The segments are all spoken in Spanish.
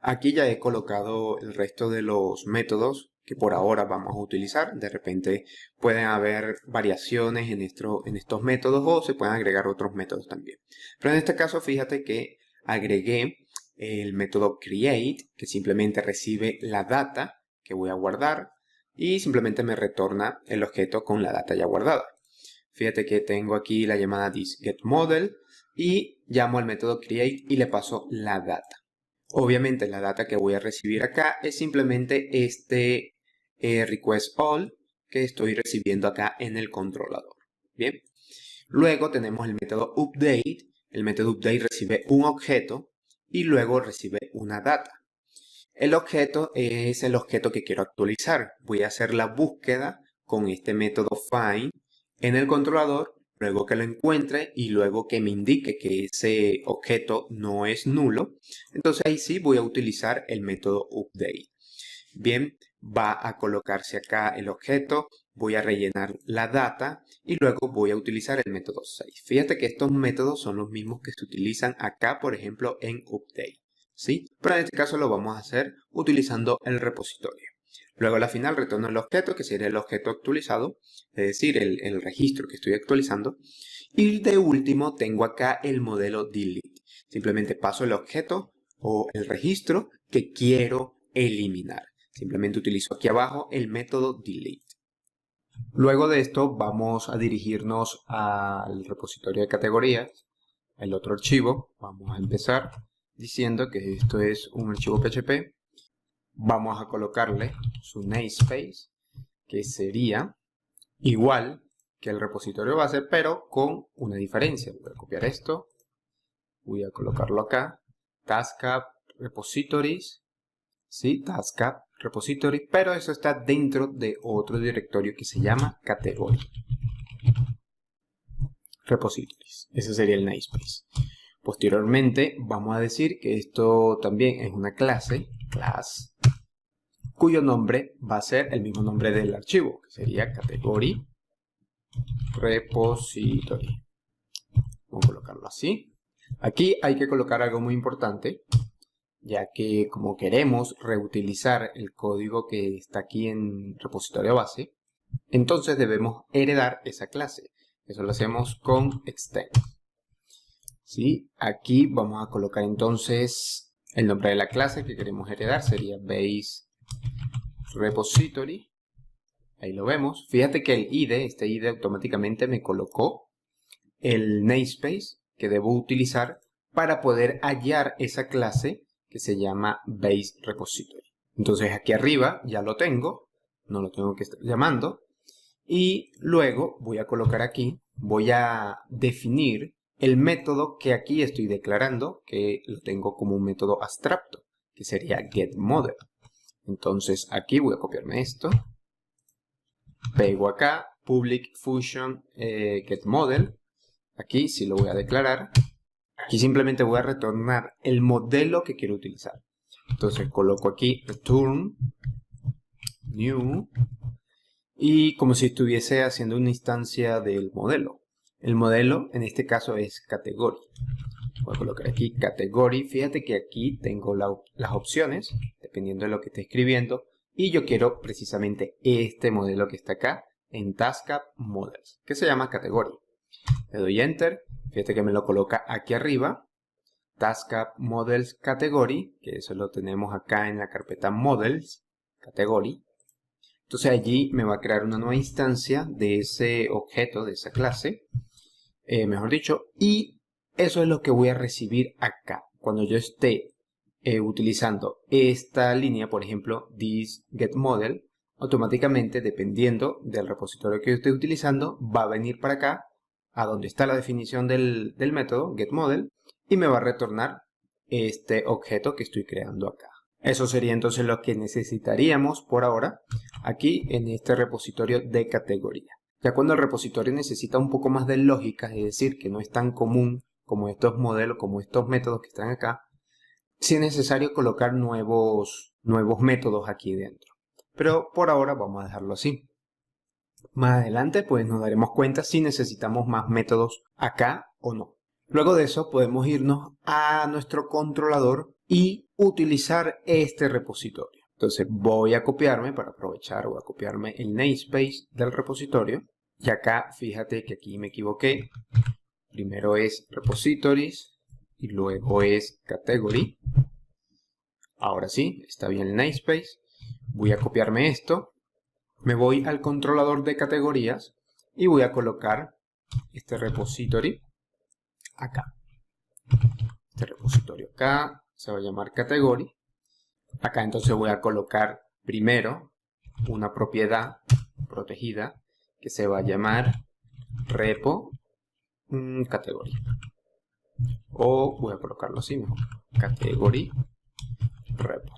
Aquí ya he colocado el resto de los métodos que por ahora vamos a utilizar. De repente pueden haber variaciones en estos métodos o se pueden agregar otros métodos también. Pero en este caso fíjate que agregué el método create, que simplemente recibe la data que voy a guardar y simplemente me retorna el objeto con la data ya guardada. Fíjate que tengo aquí la llamada thisGetModel y llamo al método create y le paso la data. Obviamente la data que voy a recibir acá es simplemente este request all que estoy recibiendo acá en el controlador. Bien. Luego tenemos el método update. El método update recibe un objeto y luego recibe una data. El objeto es el objeto que quiero actualizar. Voy a hacer la búsqueda con este método find en el controlador, luego que lo encuentre y luego que me indique que ese objeto no es nulo. Entonces ahí sí voy a utilizar el método update. Bien, va a colocarse acá el objeto, voy a rellenar la data y luego voy a utilizar el método save. Fíjate que estos métodos son los mismos que se utilizan acá, por ejemplo, en update. ¿Sí? Pero en este caso lo vamos a hacer utilizando el repositorio. Luego a la final retorno el objeto, que sería el objeto actualizado, es decir, el registro que estoy actualizando. Y de último tengo acá el modelo delete. Simplemente paso el objeto o el registro que quiero eliminar. Simplemente utilizo aquí abajo el método delete. Luego de esto vamos a dirigirnos al repositorio de categorías, el otro archivo. Vamos a empezar diciendo que esto es un archivo PHP. Vamos a colocarle su namespace, que sería igual que el repositorio base, pero con una diferencia. Voy a copiar esto, voy a colocarlo acá, TaskApp Repositories, ¿sí? TaskApp Repository, pero eso está dentro de otro directorio que se llama Category Repositories. Ese sería el namespace. Posteriormente vamos a decir que esto también es una clase, class, cuyo nombre va a ser el mismo nombre del archivo, que sería Category Repository. Vamos a colocarlo así. Aquí hay que colocar algo muy importante, ya que como queremos reutilizar el código que está aquí en repositorio base, entonces debemos heredar esa clase. Eso lo hacemos con extend. ¿Sí? Aquí vamos a colocar entonces el nombre de la clase que queremos heredar, sería base repository. Ahí lo vemos. Fíjate que el ID, este ID automáticamente me colocó el namespace que debo utilizar para poder hallar esa clase que se llama base repository. Entonces aquí arriba ya lo tengo, no lo tengo que estar llamando. Y luego voy a colocar aquí, voy a definir el método que aquí estoy declarando, que lo tengo como un método abstracto, que sería getModel. Entonces aquí voy a copiarme esto, pego acá, public function getModel, aquí sí lo voy a declarar. Aquí simplemente voy a retornar el modelo que quiero utilizar. Entonces coloco aquí return new y como si estuviese haciendo una instancia del modelo. El modelo en este caso es category. Voy a colocar aquí category. Fíjate que aquí tengo las opciones dependiendo de lo que esté escribiendo y yo quiero precisamente este modelo que está acá en TaskApp Models, que se llama category. Le doy enter. Fíjate que me lo coloca aquí arriba, TaskApp Models Category, que eso lo tenemos acá en la carpeta Models Category. Entonces allí me va a crear una nueva instancia de ese objeto, de esa clase, mejor dicho, y eso es lo que voy a recibir acá. Cuando yo esté utilizando esta línea, por ejemplo, thisGetModel, automáticamente, dependiendo del repositorio que yo esté utilizando, va a venir para acá, a donde está la definición del método getModel, y me va a retornar este objeto que estoy creando acá. Eso sería entonces lo que necesitaríamos por ahora aquí en este repositorio de categoría. Ya cuando el repositorio necesita un poco más de lógica, es decir, que no es tan común como estos modelos, como estos métodos que están acá, sí es necesario colocar nuevos métodos aquí dentro. Pero por ahora vamos a dejarlo así. Más adelante pues nos daremos cuenta si necesitamos más métodos acá o no. Luego de eso podemos irnos a nuestro controlador y utilizar este repositorio. Entonces voy a copiarme, para aprovechar, voy a copiarme el namespace del repositorio. Y acá, fíjate que aquí me equivoqué. Primero es repositories y luego es category. Ahora sí, está bien el namespace. Voy a copiarme esto. Me voy al controlador de categorías y voy a colocar este repository acá. Este repositorio acá se va a llamar category. Acá entonces voy a colocar primero una propiedad protegida que se va a llamar repo category. O voy a colocarlo así mejor. Category repo.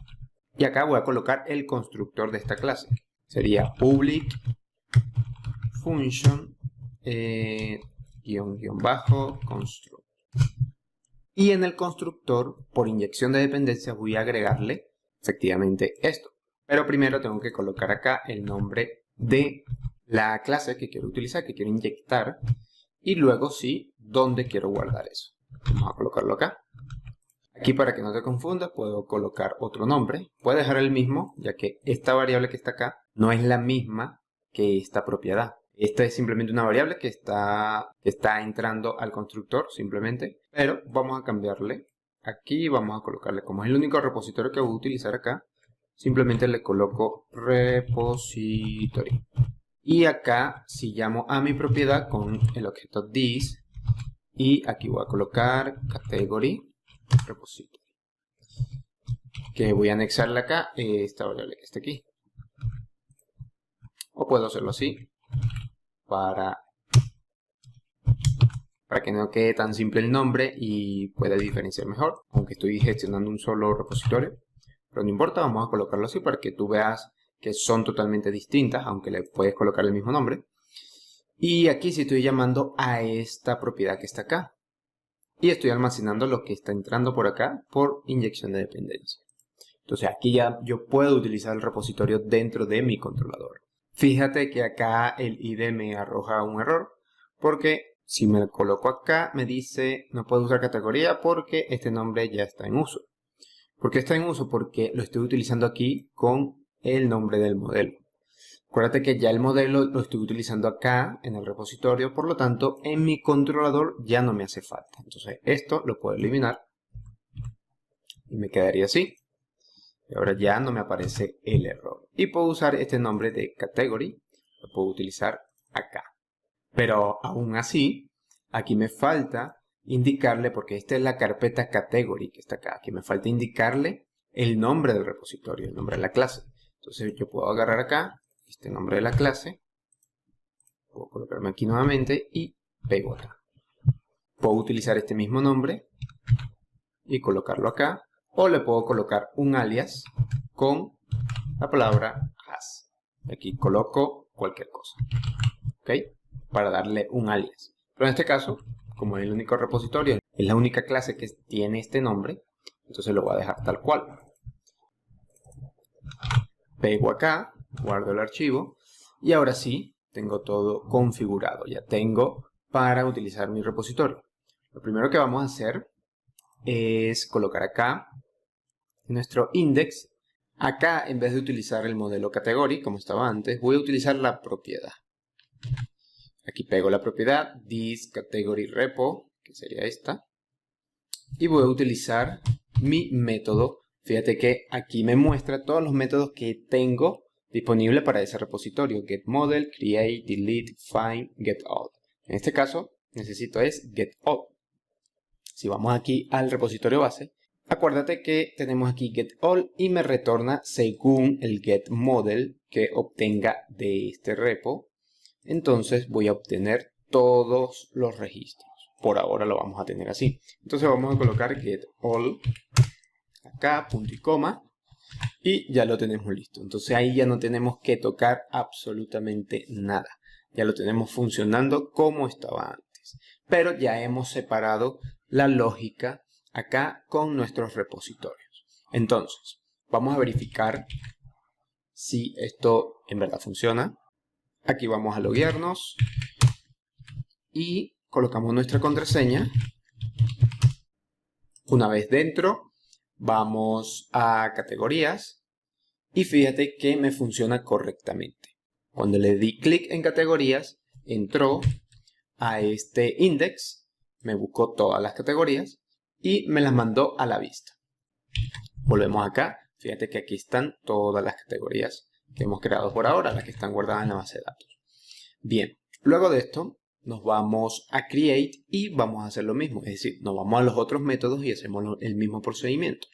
Y acá voy a colocar el constructor de esta clase. Sería public function construct. Y en el constructor, por inyección de dependencias, voy a agregarle efectivamente esto. Pero primero tengo que colocar acá el nombre de la clase que quiero utilizar, que quiero inyectar. Y luego sí, dónde quiero guardar eso. Vamos a colocarlo acá. Aquí, para que no te confundas, puedo colocar otro nombre. Puedo dejar el mismo, ya que esta variable que está acá no es la misma que esta propiedad. Esta es simplemente una variable que está entrando al constructor, simplemente. Pero vamos a cambiarle. Aquí vamos a colocarle, como es el único repositorio que voy a utilizar acá, simplemente le coloco repository. Y acá, si llamo a mi propiedad con el objeto this, y aquí voy a colocar category repository, que voy a anexarle acá esta variable que está aquí. O puedo hacerlo así para que no quede tan simple el nombre y pueda diferenciar mejor, aunque estoy gestionando un solo repositorio. Pero no importa, vamos a colocarlo así para que tú veas que son totalmente distintas, aunque le puedes colocar el mismo nombre. Y aquí sí estoy llamando a esta propiedad que está acá. Y estoy almacenando lo que está entrando por acá por inyección de dependencia. Entonces aquí ya yo puedo utilizar el repositorio dentro de mi controlador. Fíjate que acá el IDE me arroja un error, porque si me lo coloco acá me dice no puedo usar categoría porque este nombre ya está en uso. ¿Por qué está en uso? Porque lo estoy utilizando aquí con el nombre del modelo. Acuérdate que ya el modelo lo estoy utilizando acá en el repositorio, por lo tanto en mi controlador ya no me hace falta. Entonces esto lo puedo eliminar y me quedaría así. Y ahora ya no me aparece el error. Y puedo usar este nombre de category, lo puedo utilizar acá. Pero aún así, aquí me falta indicarle, porque esta es la carpeta category que está acá, aquí me falta indicarle el nombre del repositorio, el nombre de la clase. Entonces yo puedo agarrar acá este nombre de la clase, puedo colocarme aquí nuevamente y pego acá. Puedo utilizar este mismo nombre y colocarlo acá, o le puedo colocar un alias con la palabra has. Aquí coloco cualquier cosa, ¿ok? Para darle un alias. Pero en este caso, como es el único repositorio, es la única clase que tiene este nombre, entonces lo voy a dejar tal cual. Pego acá, guardo el archivo y ahora sí tengo todo configurado. Ya tengo para utilizar mi repositorio. Lo primero que vamos a hacer es colocar acá nuestro index. Acá, en vez de utilizar el modelo category como estaba antes, voy a utilizar la propiedad. Aquí pego la propiedad, this category repo, que sería esta. Y voy a utilizar mi método. Fíjate que aquí me muestra todos los métodos que tengo disponibles para ese repositorio. GetModel, Create, Delete, Find, GetAll. En este caso, necesito es GetAll. Si vamos aquí al repositorio base, acuérdate que tenemos aquí GetAll y me retorna según el GetModel que obtenga de este repo. Entonces voy a obtener todos los registros. Por ahora lo vamos a tener así. Entonces vamos a colocar GetAll acá, punto y coma, y ya lo tenemos listo. Entonces ahí ya no tenemos que tocar absolutamente nada. Ya lo tenemos funcionando como estaba antes. Pero ya hemos separado la lógica acá con nuestros repositorios. Entonces, vamos a verificar si esto en verdad funciona. Aquí vamos a loguearnos y colocamos nuestra contraseña. Una vez dentro, Vamos a categorías y fíjate que me funciona correctamente. Cuando le di clic en categorías, entró a este index, me buscó todas las categorías y me las mandó a la vista. Volvemos acá, fíjate que aquí están todas las categorías que hemos creado por ahora, las que están guardadas en la base de datos. Bien, luego de esto nos vamos a Create y vamos a hacer lo mismo, es decir, nos vamos a los otros métodos y hacemos el mismo procedimiento,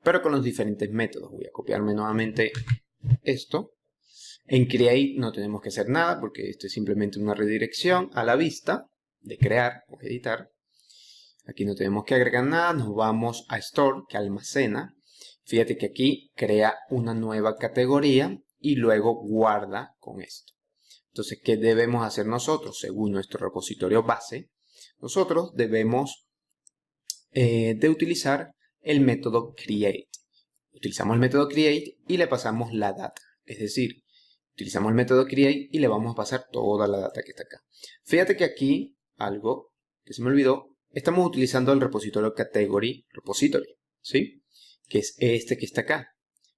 pero con los diferentes métodos. Voy a copiarme nuevamente esto. En Create no tenemos que hacer nada porque esto es simplemente una redirección a la vista de crear o editar. Aquí no tenemos que agregar nada, nos vamos a Store, que almacena. Fíjate que aquí crea una nueva categoría y luego guarda con esto. Entonces, ¿qué debemos hacer nosotros? Según nuestro repositorio base, nosotros debemos de utilizar el método create. Utilizamos el método create y le pasamos la data. Es decir, utilizamos el método create y le vamos a pasar toda la data que está acá. Fíjate que aquí, algo que se me olvidó, estamos utilizando el repositorio category repository, ¿sí? Que es este que está acá.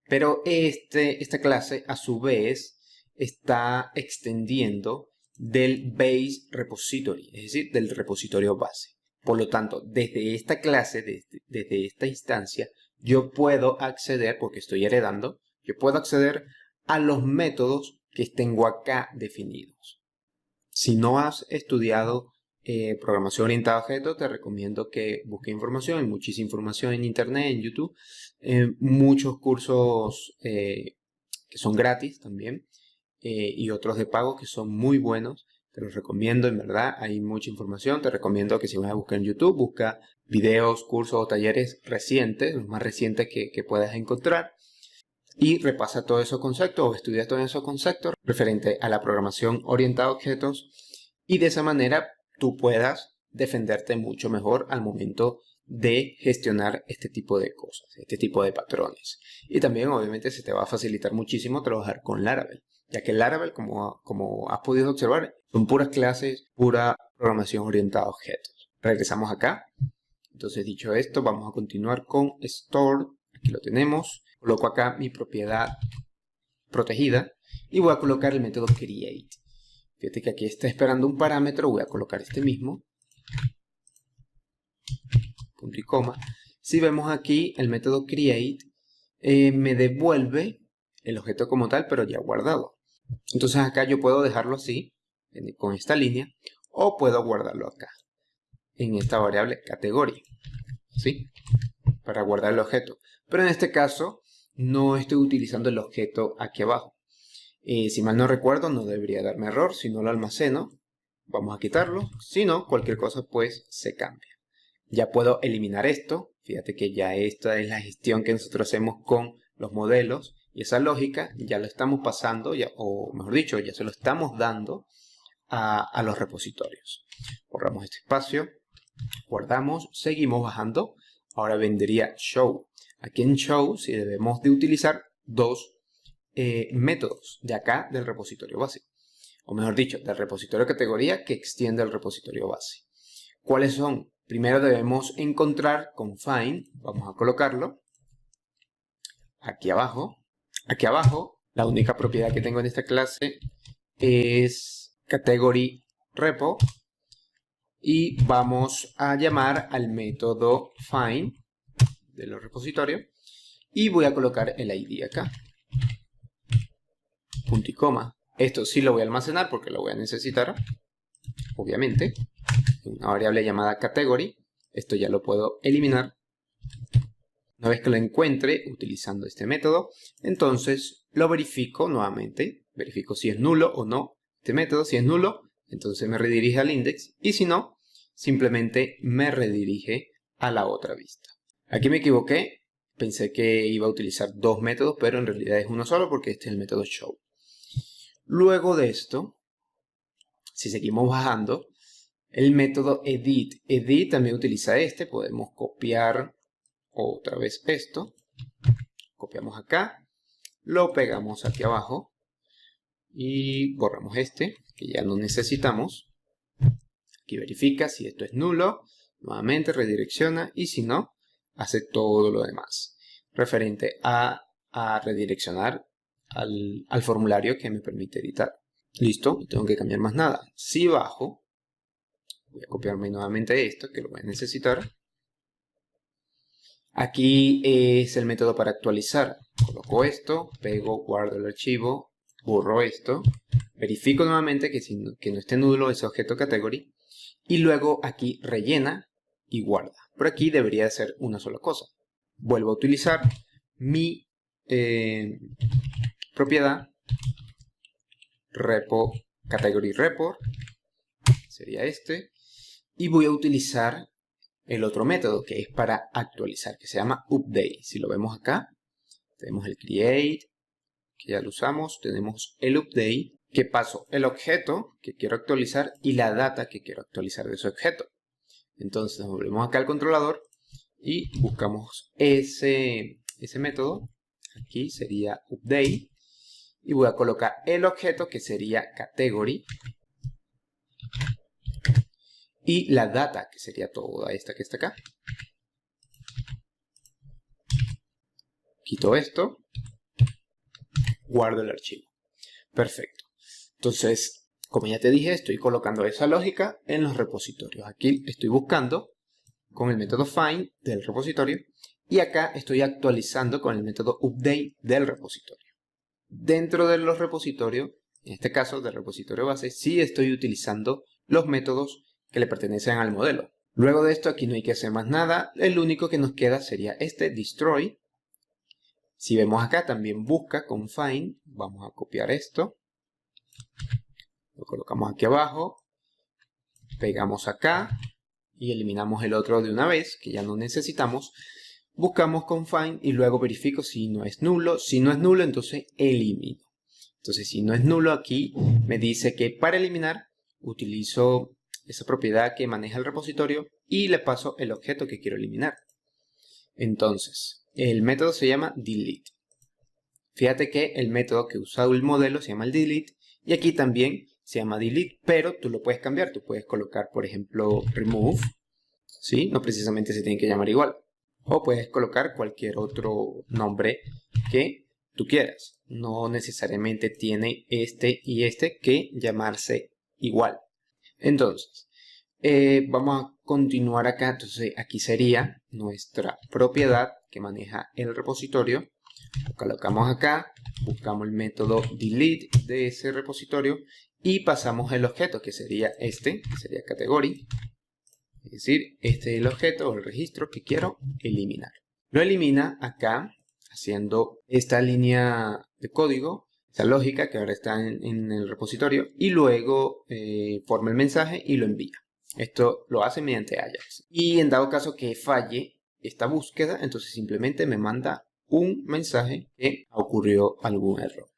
Pero esta clase, a su vez, está extendiendo del base repository, es decir, del repositorio base. Por lo tanto, desde esta clase, desde esta instancia, yo puedo acceder, porque estoy heredando, yo puedo acceder a los métodos que tengo acá definidos. Si no has estudiado programación orientada a objetos, te recomiendo que busques información. Hay muchísima información en internet, en YouTube, muchos cursos que son gratis también y otros de pago que son muy buenos. Te los recomiendo, en verdad, hay mucha información. Te recomiendo que si vas a buscar en YouTube, busca videos, cursos o talleres recientes, los más recientes que puedas encontrar. Y repasa todos esos conceptos o estudia todos esos conceptos referente a la programación orientada a objetos. Y de esa manera tú puedas defenderte mucho mejor al momento de gestionar este tipo de cosas, este tipo de patrones. Y también obviamente se te va a facilitar muchísimo trabajar con Laravel, ya que Laravel, como has podido observar, son puras clases, pura programación orientada a objetos. Regresamos acá. Entonces, dicho esto, vamos a continuar con Store. Aquí lo tenemos. Coloco acá mi propiedad protegida y voy a colocar el método create. Fíjate que aquí está esperando un parámetro, voy a colocar este mismo, punto y coma. Si vemos aquí el método create, me devuelve el objeto como tal, pero ya guardado. Entonces acá yo puedo dejarlo así, con esta línea, o puedo guardarlo acá, en esta variable category, ¿sí? Para guardar el objeto. Pero en este caso, no estoy utilizando el objeto aquí abajo. Si mal no recuerdo, no debería darme error. Si no lo almaceno, vamos a quitarlo. Si no, cualquier cosa pues se cambia. Ya puedo eliminar esto. Fíjate que ya esta es la gestión que nosotros hacemos con los modelos. Y esa lógica ya lo estamos pasando, o mejor dicho, ya se lo estamos dando a los repositorios. Borramos este espacio, guardamos, seguimos bajando. Ahora vendría show. Aquí en show sí debemos de utilizar dos métodos de acá del repositorio base, o mejor dicho, del repositorio categoría que extiende el repositorio base. ¿Cuáles son? Primero debemos encontrar con find, vamos a colocarlo aquí abajo. Aquí abajo, la única propiedad que tengo en esta clase es category repo y vamos a llamar al método find de los repositorios y voy a colocar el ID acá. Punto y coma. Esto sí lo voy a almacenar porque lo voy a necesitar, obviamente. Una variable llamada category. Esto ya lo puedo eliminar. Una vez que lo encuentre utilizando este método, entonces lo verifico nuevamente. Verifico si es nulo o no este método. Si es nulo, entonces me redirige al index. Y si no, simplemente me redirige a la otra vista. Aquí me equivoqué. Pensé que iba a utilizar dos métodos, pero en realidad es uno solo porque este es el método show. Luego de esto, si seguimos bajando, el método edit. Edit también utiliza este. Podemos copiar otra vez esto. Copiamos acá. Lo pegamos aquí abajo. Y borramos este, que ya no necesitamos. Aquí verifica si esto es nulo. Nuevamente redirecciona. Y si no, hace todo lo demás referente a redireccionar al formulario que me permite editar. Listo, no tengo que cambiar más nada. Si bajo, voy a copiarme nuevamente esto, que lo voy a necesitar. Aquí es el método para actualizar. Coloco esto, pego, guardo el archivo, borro esto, verifico nuevamente que no esté nulo ese objeto category, y luego aquí rellena y guarda. Por aquí debería ser una sola cosa. Vuelvo a utilizar mi propiedad repo category report, sería este, y voy a utilizar el otro método que es para actualizar, que se llama update. Si lo vemos acá, tenemos el create, que ya lo usamos, tenemos el update, que paso el objeto que quiero actualizar y la data que quiero actualizar de ese objeto. Entonces nos volvemos acá al controlador y buscamos ese método. Aquí sería update y voy a colocar el objeto que sería category y la data que sería toda esta que está acá. Quito esto, guardo el archivo. Perfecto. Entonces, como ya te dije, estoy colocando esa lógica en los repositorios. Aquí estoy buscando con el método find del repositorio y acá estoy actualizando con el método update del repositorio. Dentro de los repositorios, en este caso del repositorio base, sí estoy utilizando los métodos que le pertenecen al modelo. Luego de esto aquí no hay que hacer más nada, el único que nos queda sería este destroy. Si vemos acá también busca con find, vamos a copiar esto, lo colocamos aquí abajo, pegamos acá y eliminamos el otro de una vez, que ya no necesitamos. Buscamos con find y luego verifico si no es nulo. Si no es nulo, entonces elimino. Entonces, si no es nulo, aquí me dice que para eliminar utilizo esa propiedad que maneja el repositorio y le paso el objeto que quiero eliminar. Entonces, el método se llama delete. Fíjate que el método que usa el modelo se llama el delete y aquí también se llama delete, pero tú lo puedes cambiar. Tú puedes colocar, por ejemplo, remove, ¿sí? No precisamente se tiene que llamar igual. O puedes colocar cualquier otro nombre que tú quieras. No necesariamente tiene este y este que llamarse igual. Entonces, vamos a continuar acá. Entonces, aquí sería nuestra propiedad que maneja el repositorio. Lo colocamos acá, buscamos el método delete de ese repositorio y pasamos el objeto que sería este, que sería category. Es decir, este es el objeto o el registro que quiero eliminar. Lo elimina acá haciendo esta línea de código, esa lógica que ahora está en el repositorio y luego forma el mensaje y lo envía. Esto lo hace mediante Ajax. Y en dado caso que falle esta búsqueda, entonces simplemente me manda un mensaje que ocurrió algún error.